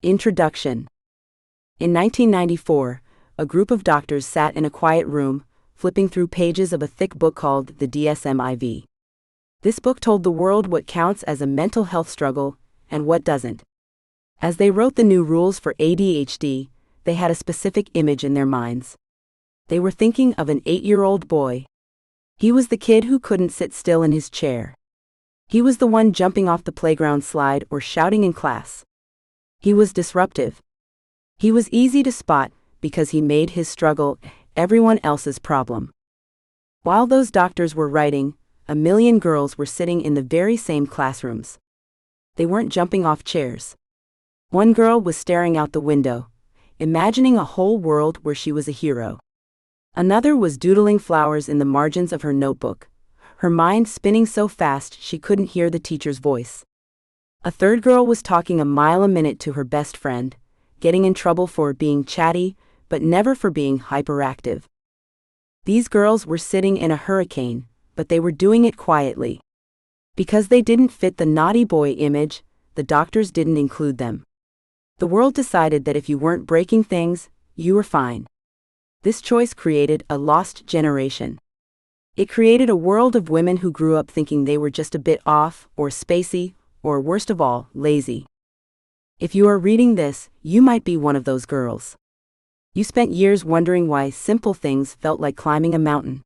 Introduction. In 1994, a group of doctors sat in a quiet room, flipping through pages of a thick book called the DSM-IV. This book told the world what counts as a mental health struggle and what doesn't. As they wrote the new rules for ADHD, they had a specific image in their minds. They were thinking of an 8-year-old boy. He was the kid who couldn't sit still in his chair. He was the one jumping off the playground slide or shouting in class. He was disruptive. He was easy to spot because he made his struggle everyone else's problem. While those doctors were writing, a million girls were sitting in the very same classrooms. They weren't jumping off chairs. One girl was staring out the window, imagining a whole world where she was a hero. Another was doodling flowers in the margins of her notebook, her mind spinning so fast she couldn't hear the teacher's voice. A third girl was talking a mile a minute to her best friend, getting in trouble for being chatty, but never for being hyperactive. These girls were sitting in a hurricane, but they were doing it quietly. Because they didn't fit the naughty boy image, the doctors didn't include them. The world decided that if you weren't breaking things, you were fine. This choice created a lost generation. It created a world of women who grew up thinking they were just a bit off, or spacey, or worst of all, lazy. If you are reading this, you might be one of those girls. You spent years wondering why simple things felt like climbing a mountain.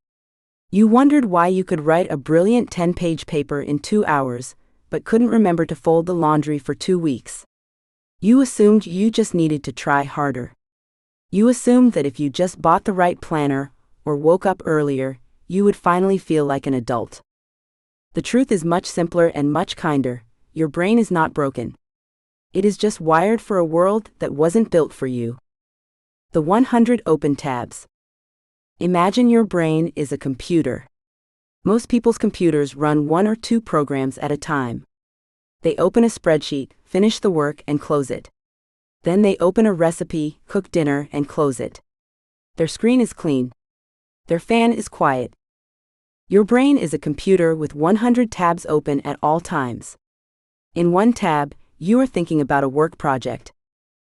You wondered why you could write a brilliant 10-page paper in 2 hours, but couldn't remember to fold the laundry for 2 weeks. You assumed you just needed to try harder. You assumed that if you just bought the right planner, or woke up earlier, you would finally feel like an adult. The truth is much simpler and much kinder. Your brain is not broken. It is just wired for a world that wasn't built for you. The 100 open tabs. Imagine your brain is a computer. Most people's computers run 1 or 2 programs at a time. They open a spreadsheet, finish the work, and close it. Then they open a recipe, cook dinner, and close it. Their screen is clean. Their fan is quiet. Your brain is a computer with 100 tabs open at all times. In one tab, you are thinking about a work project.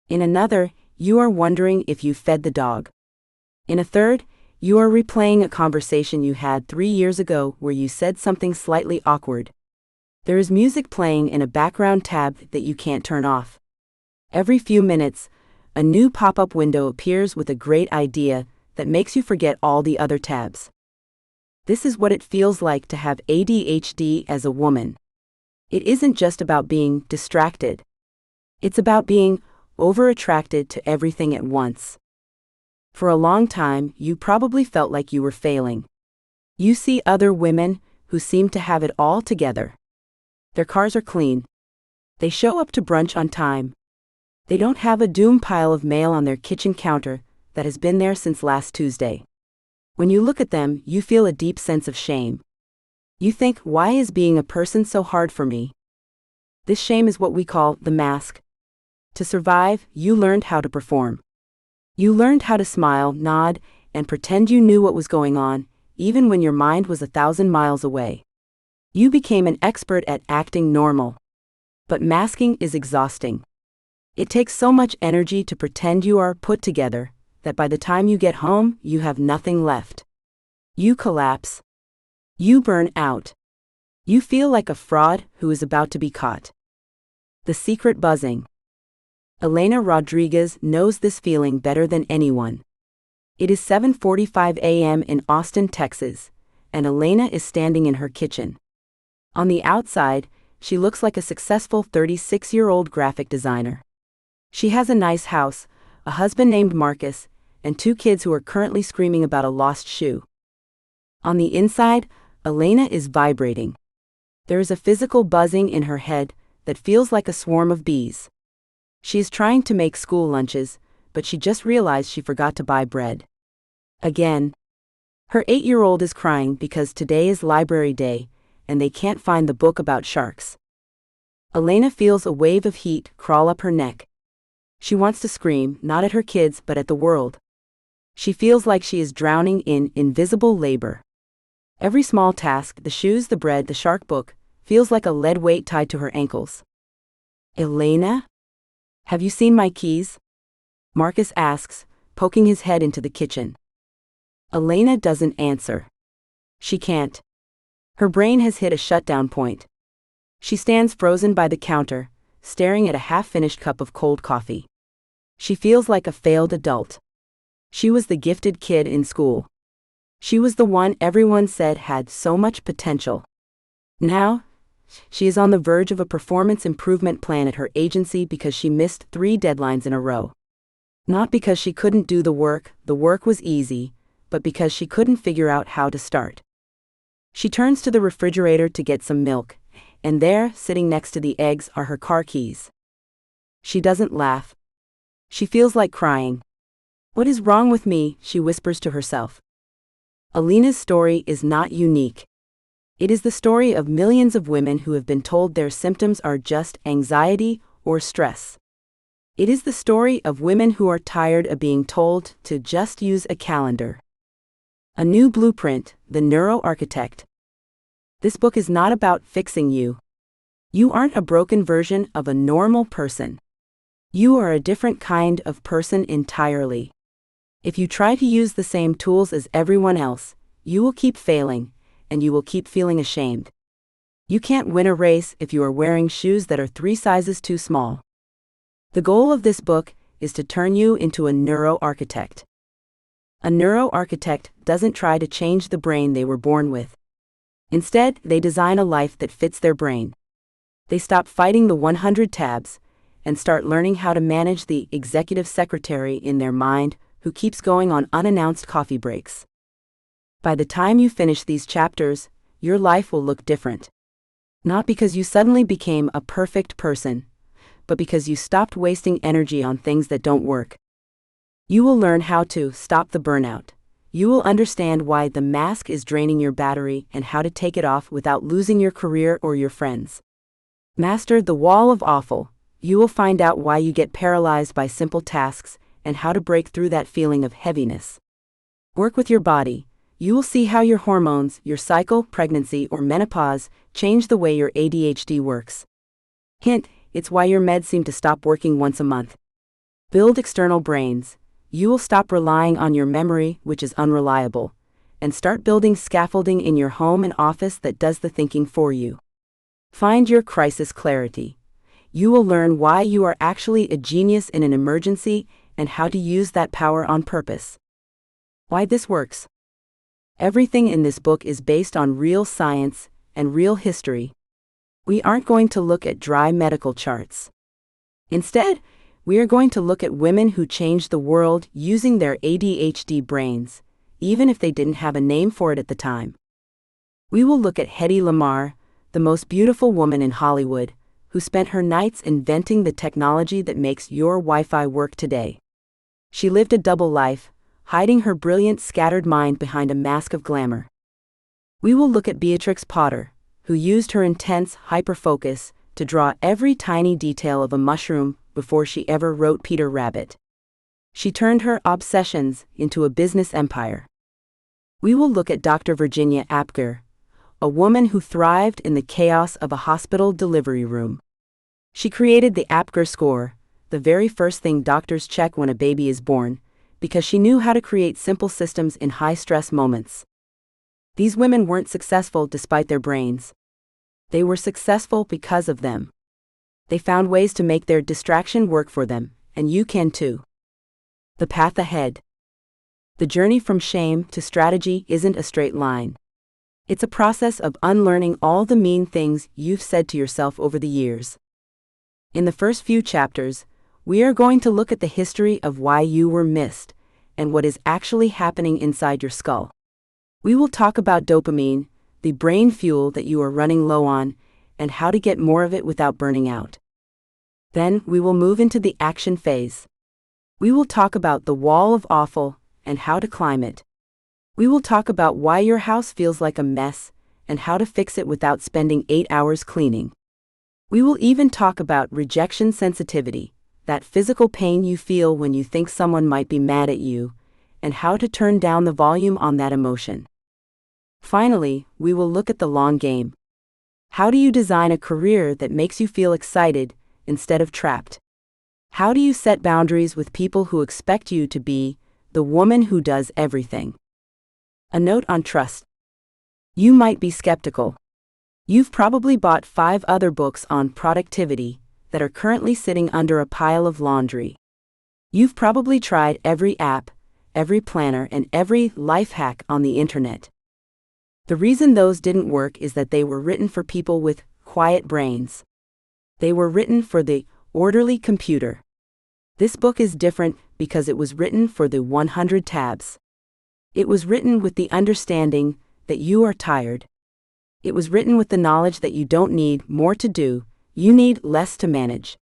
In another, you are wondering if you fed the dog. In a third, you are replaying a conversation you had 3 years ago where you said something slightly awkward. There is music playing in a background tab that you can't turn off. Every few minutes, a new pop-up window appears with a great idea that makes you forget all the other tabs. This is what it feels like to have ADHD as a woman. It isn't just about being distracted. It's about being over-attracted to everything at once. For a long time, you probably felt like you were failing. You see other women who seem to have it all together. Their cars are clean. They show up to brunch on time. They don't have a doom pile of mail on their kitchen counter that has been there since last Tuesday. When you look at them, you feel a deep sense of shame. You think, why is being a person so hard for me? This shame is what we call the mask. To survive, you learned how to perform. You learned how to smile, nod, and pretend you knew what was going on, even when your mind was 1,000 miles away. You became an expert at acting normal. But masking is exhausting. It takes so much energy to pretend you are put together, that by the time you get home, you have nothing left. You collapse. You burn out. You feel like a fraud who is about to be caught. The secret buzzing. Elena Rodriguez knows this feeling better than anyone. It is 7:45 a.m. in Austin, Texas, and Elena is standing in her kitchen. On the outside, she looks like a successful 36-year-old graphic designer. She has a nice house, a husband named Marcus, and 2 kids who are currently screaming about a lost shoe. On the inside, Elena is vibrating. There is a physical buzzing in her head that feels like a swarm of bees. She is trying to make school lunches, but she just realized she forgot to buy bread. Again. Her 8-year-old is crying because today is library day, and they can't find the book about sharks. Elena feels a wave of heat crawl up her neck. She wants to scream, not at her kids but at the world. She feels like she is drowning in invisible labor. Every small task, the shoes, the bread, the shark book, feels like a lead weight tied to her ankles. Elena? Have you seen my keys? Marcus asks, poking his head into the kitchen. Elena doesn't answer. She can't. Her brain has hit a shutdown point. She stands frozen by the counter, staring at a half-finished cup of cold coffee. She feels like a failed adult. She was the gifted kid in school. She was the one everyone said had so much potential. Now, she is on the verge of a performance improvement plan at her agency because she missed 3 deadlines in a row. Not because she couldn't do the work was easy, but because she couldn't figure out how to start. She turns to the refrigerator to get some milk, and there, sitting next to the eggs, are her car keys. She doesn't laugh. She feels like crying. What is wrong with me? She whispers to herself. Elena's story is not unique. It is the story of millions of women who have been told their symptoms are just anxiety or stress. It is the story of women who are tired of being told to just use a calendar. A New Blueprint, The Neuroarchitect. This book is not about fixing you. You aren't a broken version of a normal person. You are a different kind of person entirely. If you try to use the same tools as everyone else, you will keep failing, and you will keep feeling ashamed. You can't win a race if you are wearing shoes that are 3 sizes too small. The goal of this book is to turn you into a neuroarchitect. A neuroarchitect doesn't try to change the brain they were born with. Instead, they design a life that fits their brain. They stop fighting the 100 tabs and start learning how to manage the executive secretary in their mind who keeps going on unannounced coffee breaks. By the time you finish these chapters, your life will look different. Not because you suddenly became a perfect person, but because you stopped wasting energy on things that don't work. You will learn how to stop the burnout. You will understand why the mask is draining your battery and how to take it off without losing your career or your friends. Master the wall of awful. You will find out why you get paralyzed by simple tasks and how to break through that feeling of heaviness. Work with your body. You will see how your hormones, your cycle, pregnancy, or menopause change the way your ADHD works. Hint, it's why your meds seem to stop working once a month. Build external brains. You will stop relying on your memory, which is unreliable, and start building scaffolding in your home and office that does the thinking for you. Find your crisis clarity. You will learn why you are actually a genius in an emergency and how to use that power on purpose. Why this works. Everything in this book is based on real science and real history. We aren't going to look at dry medical charts. Instead, we are going to look at women who changed the world using their ADHD brains, even if they didn't have a name for it at the time. We will look at Hedy Lamarr, the most beautiful woman in Hollywood, who spent her nights inventing the technology that makes your Wi-Fi work today. She lived a double life, hiding her brilliant scattered mind behind a mask of glamour. We will look at Beatrix Potter, who used her intense hyperfocus to draw every tiny detail of a mushroom before she ever wrote Peter Rabbit. She turned her obsessions into a business empire. We will look at Dr. Virginia Apgar, a woman who thrived in the chaos of a hospital delivery room. She created the Apgar score, the very first thing doctors check when a baby is born, because she knew how to create simple systems in high-stress moments. These women weren't successful despite their brains. They were successful because of them. They found ways to make their distraction work for them, and you can too. The path ahead. The journey from shame to strategy isn't a straight line. It's a process of unlearning all the mean things you've said to yourself over the years. In the first few chapters, we are going to look at the history of why you were missed and what is actually happening inside your skull. We will talk about dopamine, the brain fuel that you are running low on, and how to get more of it without burning out. Then we will move into the action phase. We will talk about the wall of awful and how to climb it. We will talk about why your house feels like a mess and how to fix it without spending 8 hours cleaning. We will even talk about rejection sensitivity, that physical pain you feel when you think someone might be mad at you, and how to turn down the volume on that emotion. Finally, we will look at the long game. How do you design a career that makes you feel excited instead of trapped? How do you set boundaries with people who expect you to be the woman who does everything? A note on trust. You might be skeptical. You've probably bought 5 other books on productivity that are currently sitting under a pile of laundry. You've probably tried every app, every planner, and every life hack on the internet. The reason those didn't work is that they were written for people with quiet brains. They were written for the orderly computer. This book is different because it was written for the 100 tabs. It was written with the understanding that you are tired. It was written with the knowledge that you don't need more to do, you need less to manage.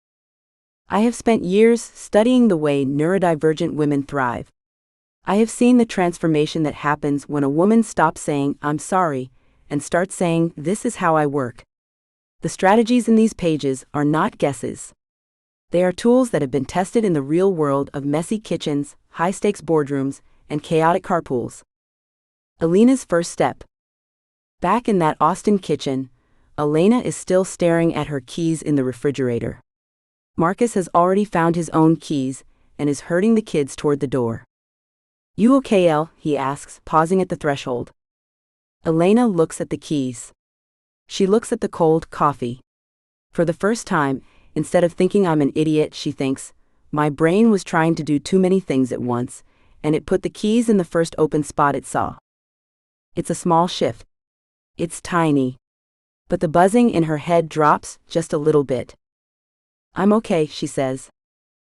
I have spent years studying the way neurodivergent women thrive. I have seen the transformation that happens when a woman stops saying, "I'm sorry," and starts saying, "This is how I work." The strategies in these pages are not guesses. They are tools that have been tested in the real world of messy kitchens, high-stakes boardrooms, and chaotic carpools. Elena's first step. Back in that Austin kitchen, Elena is still staring at her keys in the refrigerator. Marcus has already found his own keys and is herding the kids toward the door. "You okay, Elle?" he asks, pausing at the threshold. Elena looks at the keys. She looks at the cold coffee. For the first time, instead of thinking I'm an idiot, she thinks, my brain was trying to do too many things at once, and it put the keys in the first open spot it saw. It's a small shift. It's tiny. But the buzzing in her head drops just a little bit. "I'm okay," she says.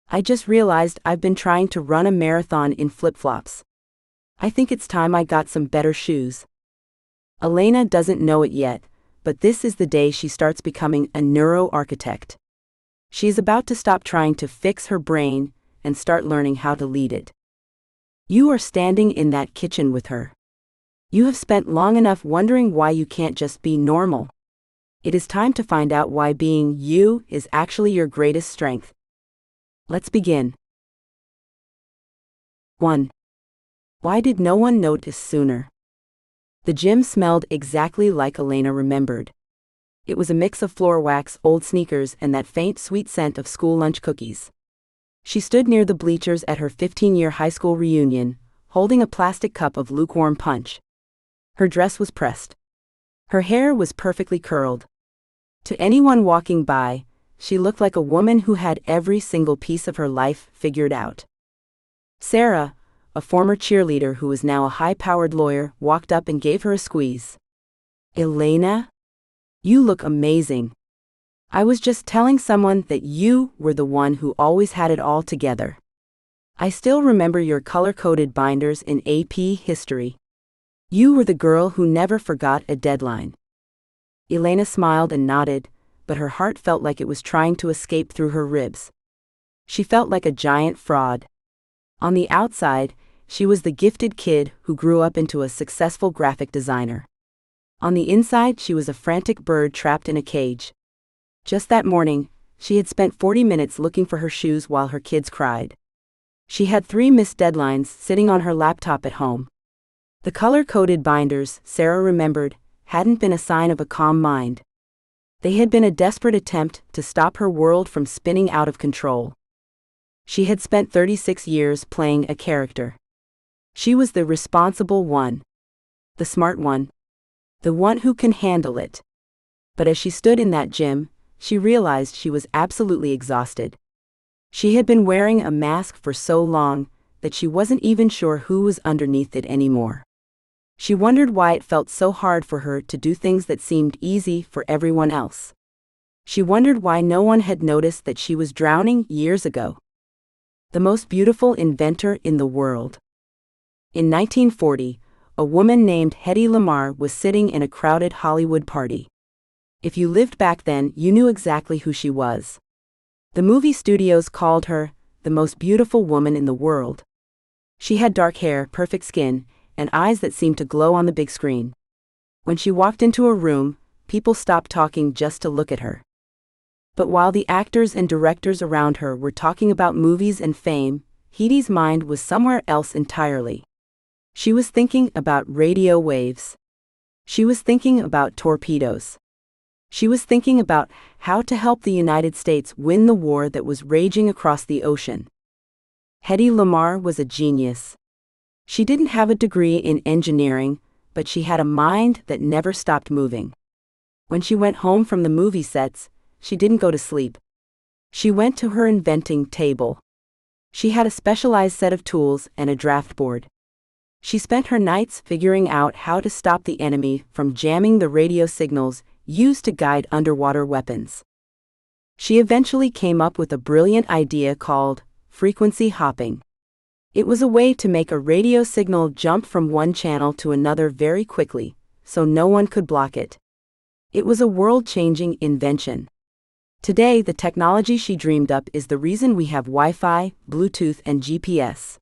"I just realized I've been trying to run a marathon in flip-flops. I think it's time I got some better shoes." Elena doesn't know it yet, but this is the day she starts becoming a neuroarchitect. She's about to stop trying to fix her brain and start learning how to lead it. You are standing in that kitchen with her. You have spent long enough wondering why you can't just be normal. It is time to find out why being you is actually your greatest strength. Let's begin. 1. Why did no one notice sooner? The gym smelled exactly like Elena remembered. It was a mix of floor wax, old sneakers, and that faint, sweet scent of school lunch cookies. She stood near the bleachers at her 15-year high school reunion, holding a plastic cup of lukewarm punch. Her dress was pressed. Her hair was perfectly curled. To anyone walking by, she looked like a woman who had every single piece of her life figured out. Sarah, a former cheerleader who was now a high-powered lawyer, walked up and gave her a squeeze. "Elena? You look amazing. I was just telling someone that you were the one who always had it all together. I still remember your color-coded binders in AP History. You were the girl who never forgot a deadline." Elena smiled and nodded, but her heart felt like it was trying to escape through her ribs. She felt like a giant fraud. On the outside, she was the gifted kid who grew up into a successful graphic designer. On the inside, she was a frantic bird trapped in a cage. Just that morning, she had spent 40 minutes looking for her shoes while her kids cried. She had 3 missed deadlines sitting on her laptop at home. The color-coded binders, Sarah remembered, hadn't been a sign of a calm mind. They had been a desperate attempt to stop her world from spinning out of control. She had spent 36 years playing a character. She was the responsible one. The smart one. The one who can handle it. But as she stood in that gym, she realized she was absolutely exhausted. She had been wearing a mask for so long that she wasn't even sure who was underneath it anymore. She wondered why it felt so hard for her to do things that seemed easy for everyone else. She wondered why no one had noticed that she was drowning years ago. The most beautiful inventor in the world. In 1940, a woman named Hedy Lamarr was sitting in a crowded Hollywood party. If you lived back then, you knew exactly who she was. The movie studios called her the most beautiful woman in the world. She had dark hair, perfect skin, and eyes that seemed to glow on the big screen. When she walked into a room, people stopped talking just to look at her. But while the actors and directors around her were talking about movies and fame, Hedy's mind was somewhere else entirely. She was thinking about radio waves. She was thinking about torpedoes. She was thinking about how to help the United States win the war that was raging across the ocean. Hedy Lamarr was a genius. She didn't have a degree in engineering, but she had a mind that never stopped moving. When she went home from the movie sets, she didn't go to sleep. She went to her inventing table. She had a specialized set of tools and a draft board. She spent her nights figuring out how to stop the enemy from jamming the radio signals used to guide underwater weapons. She eventually came up with a brilliant idea called frequency hopping. It was a way to make a radio signal jump from one channel to another very quickly, so no one could block it. It was a world-changing invention. Today, the technology she dreamed up is the reason we have Wi-Fi, Bluetooth, and GPS.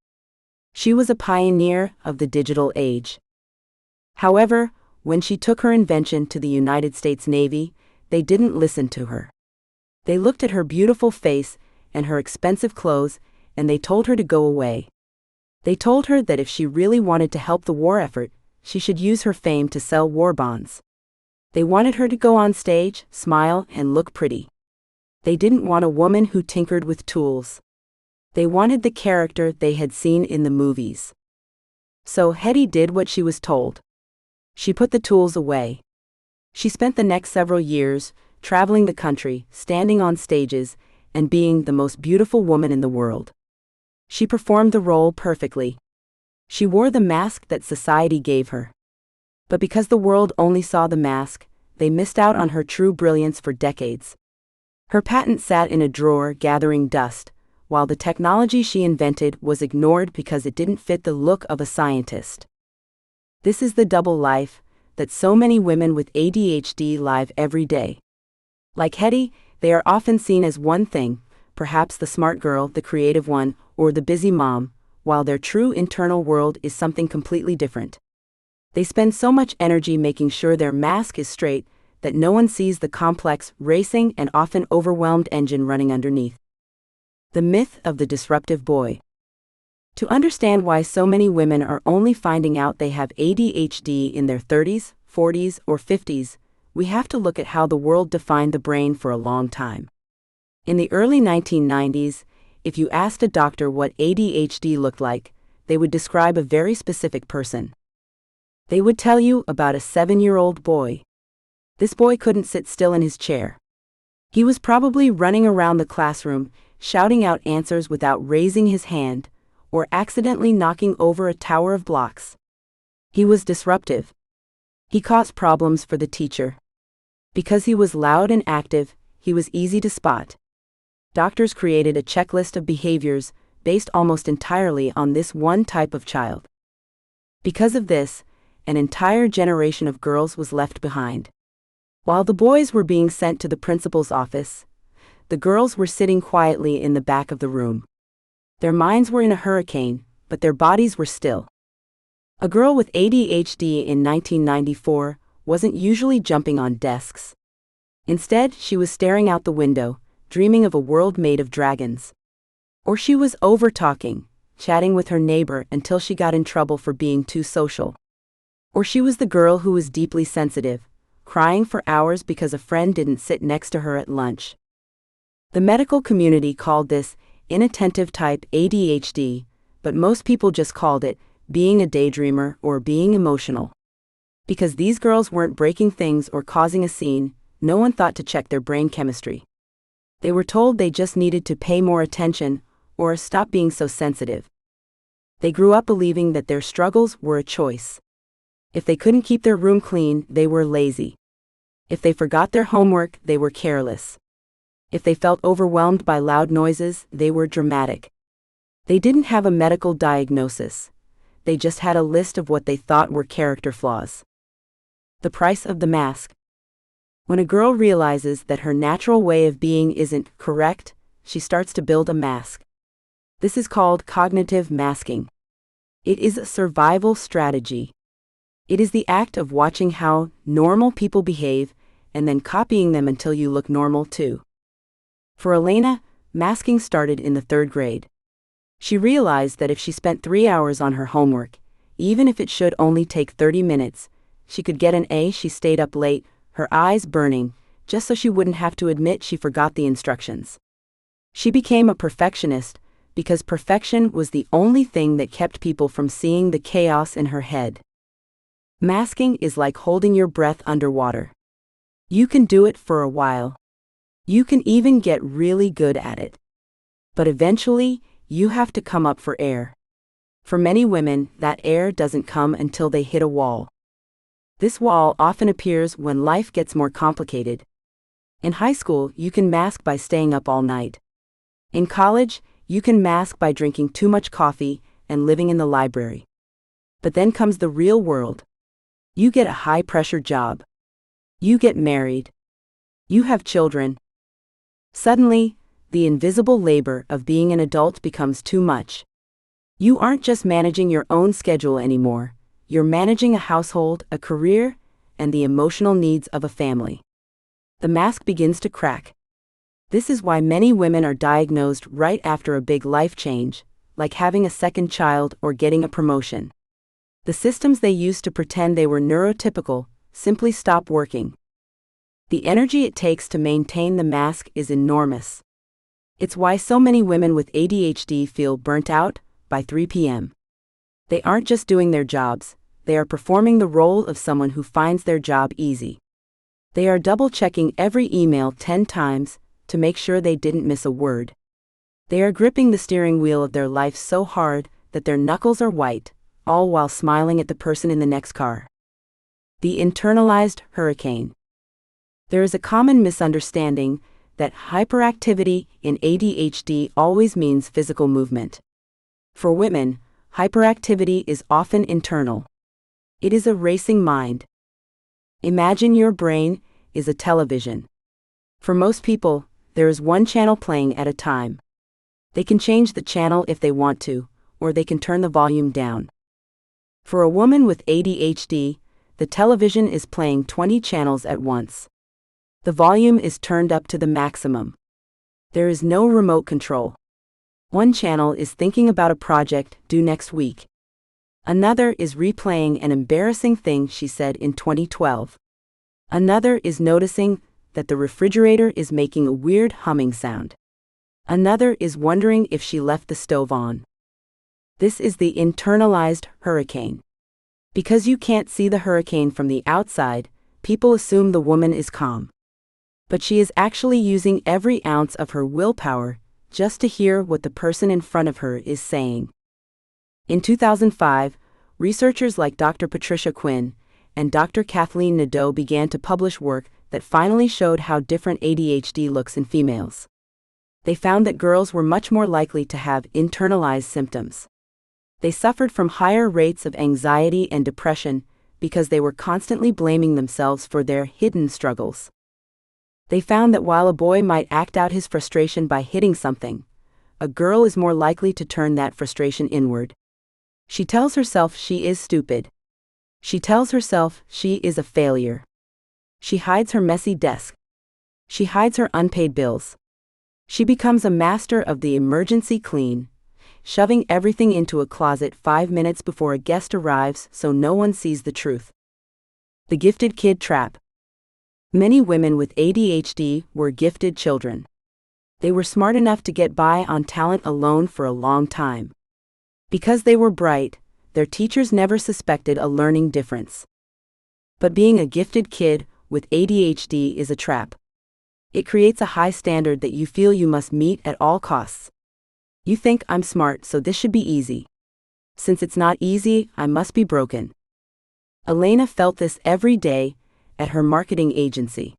She was a pioneer of the digital age. However, when she took her invention to the United States Navy, they didn't listen to her. They looked at her beautiful face and her expensive clothes, and they told her to go away. They told her that if she really wanted to help the war effort, she should use her fame to sell war bonds. They wanted her to go on stage, smile, and look pretty. They didn't want a woman who tinkered with tools. They wanted the character they had seen in the movies. So Hedy did what she was told. She put the tools away. She spent the next several years traveling the country, standing on stages, and being the most beautiful woman in the world. She performed the role perfectly. She wore the mask that society gave her. But because the world only saw the mask, they missed out on her true brilliance for decades. Her patent sat in a drawer gathering dust, while the technology she invented was ignored because it didn't fit the look of a scientist. This is the double life that so many women with ADHD live every day. Like Hedy, they are often seen as one thing, perhaps the smart girl, the creative one, or the busy mom, while their true internal world is something completely different. They spend so much energy making sure their mask is straight that no one sees the complex, racing, and often overwhelmed engine running underneath. The myth of the disruptive boy. To understand why so many women are only finding out they have ADHD in their 30s, 40s, or 50s, we have to look at how the world defined the brain for a long time. In the early 1990s, if you asked a doctor what ADHD looked like, they would describe a very specific person. They would tell you about a 7-year-old boy. This boy couldn't sit still in his chair. He was probably running around the classroom, shouting out answers without raising his hand, or accidentally knocking over a tower of blocks. He was disruptive. He caused problems for the teacher. Because he was loud and active, he was easy to spot. Doctors created a checklist of behaviors based almost entirely on this one type of child. Because of this, an entire generation of girls was left behind. While the boys were being sent to the principal's office, the girls were sitting quietly in the back of the room. Their minds were in a hurricane, but their bodies were still. A girl with ADHD in 1994 wasn't usually jumping on desks. Instead, she was staring out the window, dreaming of a world made of dragons. Or she was over-talking, chatting with her neighbor until she got in trouble for being too social. Or she was the girl who was deeply sensitive, crying for hours because a friend didn't sit next to her at lunch. The medical community called this inattentive type ADHD, but most people just called it being a daydreamer or being emotional. Because these girls weren't breaking things or causing a scene, no one thought to check their brain chemistry. They were told they just needed to pay more attention or stop being so sensitive. They grew up believing that their struggles were a choice. If they couldn't keep their room clean, they were lazy. If they forgot their homework, they were careless. If they felt overwhelmed by loud noises, they were dramatic. They didn't have a medical diagnosis. They just had a list of what they thought were character flaws. The price of the mask. When a girl realizes that her natural way of being isn't correct, she starts to build a mask. This is called cognitive masking. It is a survival strategy. It is the act of watching how normal people behave and then copying them until you look normal too. For Elena, masking started in the 3rd grade. She realized that if she spent 3 hours on her homework, even if it should only take 30 minutes, she could get an A. She stayed up late, her eyes burning, just so she wouldn't have to admit she forgot the instructions. She became a perfectionist because perfection was the only thing that kept people from seeing the chaos in her head. Masking is like holding your breath underwater. You can do it for a while. You can even get really good at it. But eventually, you have to come up for air. For many women, that air doesn't come until they hit a wall. This wall often appears when life gets more complicated. In high school, you can mask by staying up all night. In college, you can mask by drinking too much coffee and living in the library. But then comes the real world. You get a high-pressure job. You get married. You have children. Suddenly, the invisible labor of being an adult becomes too much. You aren't just managing your own schedule anymore. You're managing a household, a career, and the emotional needs of a family. The mask begins to crack. This is why many women are diagnosed right after a big life change, like having a second child or getting a promotion. The systems they used to pretend they were neurotypical simply stop working. The energy it takes to maintain the mask is enormous. It's why so many women with ADHD feel burnt out by 3 p.m. They aren't just doing their jobs, they are performing the role of someone who finds their job easy. They are double-checking every email 10 times to make sure they didn't miss a word. They are gripping the steering wheel of their life so hard that their knuckles are white, all while smiling at the person in the next car. The internalized hurricane. There is a common misunderstanding that hyperactivity in ADHD always means physical movement. For women, hyperactivity is often internal. It is a racing mind. Imagine your brain is a television. For most people, there is one channel playing at a time. They can change the channel if they want to, or they can turn the volume down. For a woman with ADHD, the television is playing 20 channels at once. The volume is turned up to the maximum. There is no remote control. One channel is thinking about a project due next week. Another is replaying an embarrassing thing she said in 2012. Another is noticing that the refrigerator is making a weird humming sound. Another is wondering if she left the stove on. This is the internalized hurricane. Because you can't see the hurricane from the outside, people assume the woman is calm. But she is actually using every ounce of her willpower just to hear what the person in front of her is saying. In 2005, researchers like Dr. Patricia Quinn and Dr. Kathleen Nadeau began to publish work that finally showed how different ADHD looks in females. They found that girls were much more likely to have internalized symptoms. They suffered from higher rates of anxiety and depression because they were constantly blaming themselves for their hidden struggles. They found that while a boy might act out his frustration by hitting something, a girl is more likely to turn that frustration inward. She tells herself she is stupid. She tells herself she is a failure. She hides her messy desk. She hides her unpaid bills. She becomes a master of the emergency clean, shoving everything into a closet 5 minutes before a guest arrives so no one sees the truth. The gifted kid trap. Many women with ADHD were gifted children. They were smart enough to get by on talent alone for a long time. Because they were bright, their teachers never suspected a learning difference. But being a gifted kid with ADHD is a trap. It creates a high standard that you feel you must meet at all costs. You think, I'm smart, so this should be easy. Since it's not easy, I must be broken. Elena felt this every day at her marketing agency.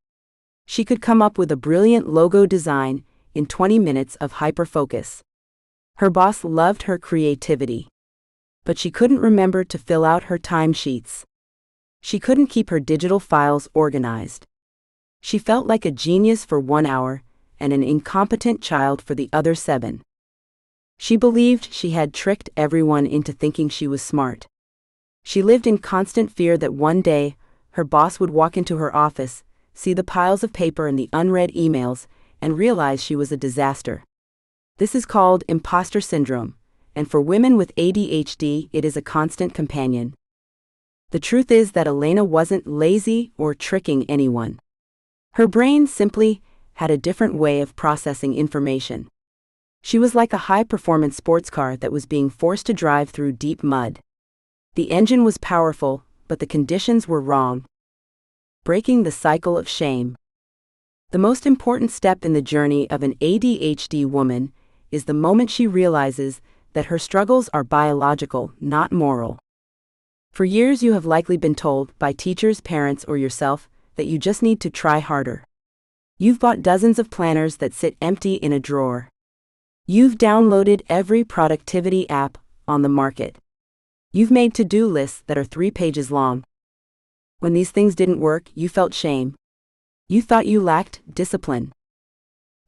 She could come up with a brilliant logo design in 20 minutes of hyperfocus. Her boss loved her creativity. But she couldn't remember to fill out her timesheets. She couldn't keep her digital files organized. She felt like a genius for 1 hour and an incompetent child for the other 7. She believed she had tricked everyone into thinking she was smart. She lived in constant fear that one day, her boss would walk into her office, see the piles of paper and the unread emails, and realize she was a disaster. This is called imposter syndrome, and for women with ADHD, it is a constant companion. The truth is that Elena wasn't lazy or tricking anyone. Her brain simply had a different way of processing information. She was like a high-performance sports car that was being forced to drive through deep mud. The engine was powerful, but the conditions were wrong. Breaking the cycle of shame. The most important step in the journey of an ADHD woman is the moment she realizes that her struggles are biological, not moral. For years you have likely been told by teachers, parents, or yourself that you just need to try harder. You've bought dozens of planners that sit empty in a drawer. You've downloaded every productivity app on the market. You've made to-do lists that are 3 pages long. When these things didn't work, you felt shame. You thought you lacked discipline.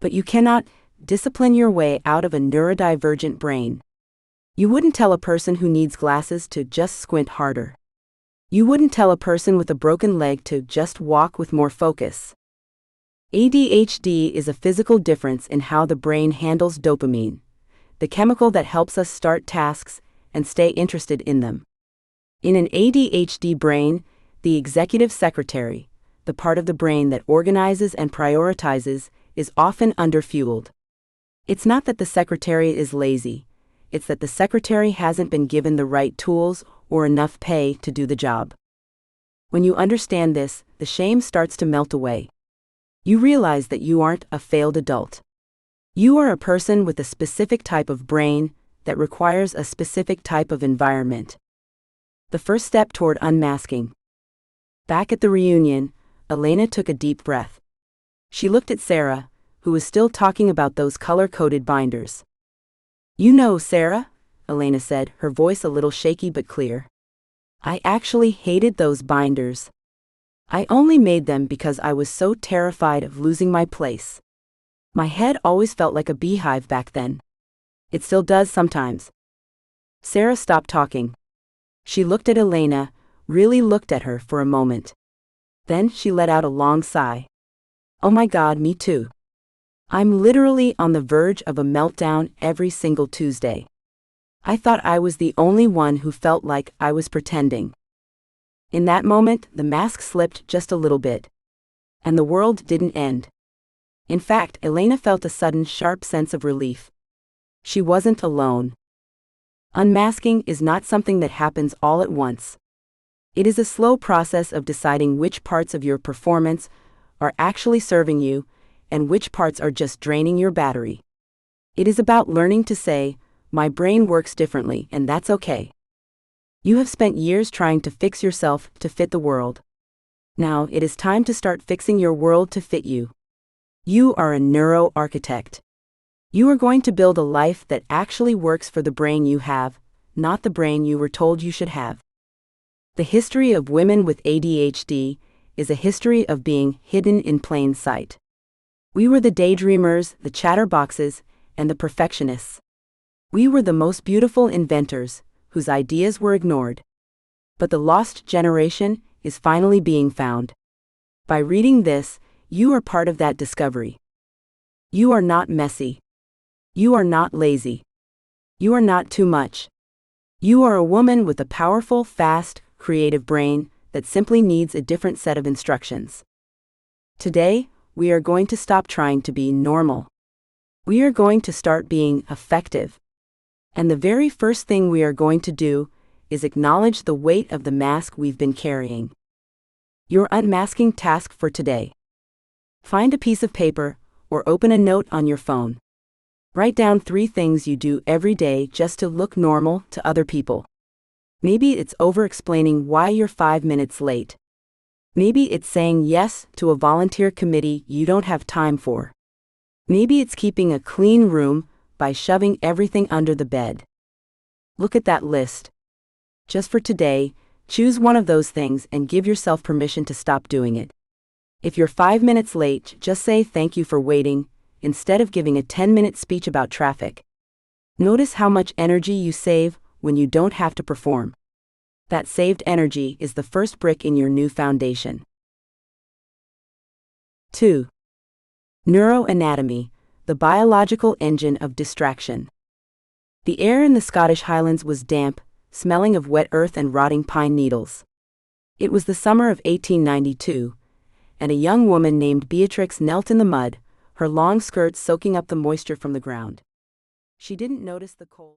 But you cannot discipline your way out of a neurodivergent brain. You wouldn't tell a person who needs glasses to just squint harder. You wouldn't tell a person with a broken leg to just walk with more focus. ADHD is a physical difference in how the brain handles dopamine, the chemical that helps us start tasks and stay interested in them. In an ADHD brain, the executive secretary, the part of the brain that organizes and prioritizes, is often underfueled. It's not that the secretary is lazy. It's that the secretary hasn't been given the right tools or enough pay to do the job. When you understand this, the shame starts to melt away. You realize that you aren't a failed adult. You are a person with a specific type of brain that requires a specific type of environment. The first step toward unmasking. Back at the reunion, Elena took a deep breath. She looked at Sarah, who was still talking about those color-coded binders. "You know, Sarah," Elena said, her voice a little shaky but clear. "I actually hated those binders. I only made them because I was so terrified of losing my place. My head always felt like a beehive back then. It still does sometimes." Sarah stopped talking. She looked at Elena, really looked at her for a moment. Then she let out a long sigh. "Oh my God, me too. I'm literally on the verge of a meltdown every single Tuesday. I thought I was the only one who felt like I was pretending." In that moment, the mask slipped just a little bit. And the world didn't end. In fact, Elena felt a sudden, sharp sense of relief. She wasn't alone. Unmasking is not something that happens all at once. It is a slow process of deciding which parts of your performance are actually serving you and which parts are just draining your battery. It is about learning to say, "My brain works differently, and that's okay." You have spent years trying to fix yourself to fit the world. Now it is time to start fixing your world to fit you. You are a neuro-architect. You are going to build a life that actually works for the brain you have, not the brain you were told you should have. The history of women with ADHD is a history of being hidden in plain sight. We were the daydreamers, the chatterboxes, and the perfectionists. We were the most beautiful inventors, whose ideas were ignored. But the lost generation is finally being found. By reading this, you are part of that discovery. You are not messy. You are not lazy. You are not too much. You are a woman with a powerful, fast, creative brain that simply needs a different set of instructions. Today, we are going to stop trying to be normal. We are going to start being effective. And the very first thing we are going to do is acknowledge the weight of the mask we've been carrying. Your unmasking task for today. Find a piece of paper or open a note on your phone. Write down 3 things you do every day just to look normal to other people. Maybe it's over-explaining why you're 5 minutes late. Maybe it's saying yes to a volunteer committee you don't have time for. Maybe it's keeping a clean room by shoving everything under the bed. Look at that list. Just for today, choose one of those things and give yourself permission to stop doing it. If you're 5 minutes late, just say thank you for waiting, instead of giving a 10-minute speech about traffic. Notice how much energy you save when you don't have to perform. That saved energy is the first brick in your new foundation. 2. Neuroanatomy, the biological engine of distraction. The air in the Scottish Highlands was damp, smelling of wet earth and rotting pine needles. It was the summer of 1892, and a young woman named Beatrix knelt in the mud, her long skirts soaking up the moisture from the ground. She didn't notice the cold.